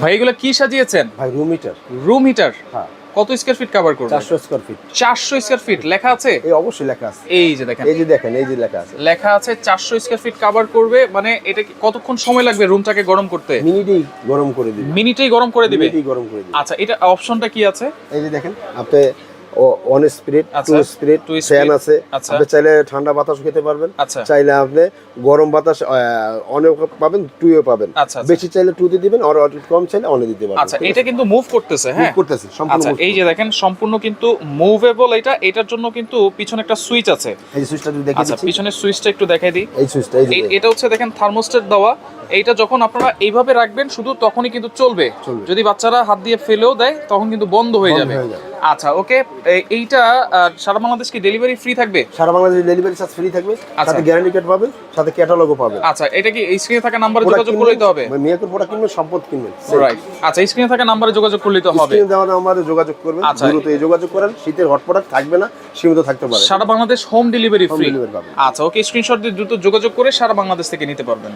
ভাই এগুলো কি সাজিয়েছেন? ভাই রুম হিটার। Room heater. হ্যাঁ। কত স্কয়ার ফিট কভার করবে? 400 স্কয়ার ফিট। 400 স্কয়ার ফিট লেখা আছে? এই অবশ্যই লেখা আছে। এই যে দেখেন, এই যে দেখেন, এই যে লেখা আছে। লেখা আছে 400 স্কয়ার ফিট কভার করবে। মানে এটা কি কতক্ষণ সময় লাগবে রুমটাকে গরম করতে? মিনিটেই গরম করে দিবে। মিনিটেই গরম করে দিবে? মিনিটেই গরম করে দিবে। আচ্ছা, এটা অপশনটা কি আছে? এই যে দেখেন, আপনি ওয়ান স্পিরিট, আচ্ছা, two spirit, two fan spirit, আছে। আচ্ছা। আপনি চাইলে ঠান্ডা বাতাস খেতে পারবেন, আচ্ছা। চাইলে আপনি গরম বাতাস অনেক পাবেন, টুও পাবেন। আচ্ছা, আচ্ছা। বেশি চাইলে টুতে দিবেন, আর একটু কম চাইলে অনে দিতে পারবেন। আচ্ছা, এটা কিন্তু মুভ করতেছে, হ্যাঁ করতেছে সম্পূর্ণ। আচ্ছা, এই যে দেখেন সম্পূর্ণ কিন্তু মুভেবল। এটার জন্য কিন্তু পিছনে একটা সুইচ আছে। এই সুইচটা যদি দেখিয়ে আচ্ছা, দিচ্ছি, পিছনের সুইচটা একটু দেখাই দিই। এই সুইচটা, এই যে এটা হচ্ছে দেখেন থার্মোস্ট্যাট দেওয়া। এইটা যখন আপনারা এইভাবে রাখবেন শুধু তখনই কিন্তু চলবে। যদি বাচ্চারা হাত দিয়ে ফেলেও দেয় তখন কিন্তু বন্ধ হয়ে যাবে। আচ্ছা, ওকে। এইটা সারা বাংলাদেশ কি ডেলিভারি ফ্রি থাকবে? সারা বাংলাদেশে ডেলিভারি চার্জ ফ্রি থাকবে, সাথে গ্যারান্টি কার্ড পাবেন, সাথে ক্যাটালগও পাবেন। আচ্ছা, এটা কি স্ক্রিনে থাকা নাম্বারে যোগাযোগ করলেই তো হবে? মিয়াকোর প্রোডাক্ট কিনবেন, সম্পদ কিনবেন, রাইট। আচ্ছা, স্ক্রিনে থাকা নাম্বারে যোগাযোগ করলেই তো হবে। স্ক্রিনে দেওয়া নাম্বারে যোগাযোগ করবেন। আচ্ছা, দ্রুত এই যোগাযোগ করেন। শীতের হট প্রোডাক্ট থাকবে না, সীমিত থাকতে পারে। সারা Bangladesh home delivery free. Delivery পাবেন। আচ্ছা, ওকে। স্ক্রিনশট দিয়ে দ্রুত যোগাযোগ করে সারা বাংলাদেশ থেকে নিতে পারবেন।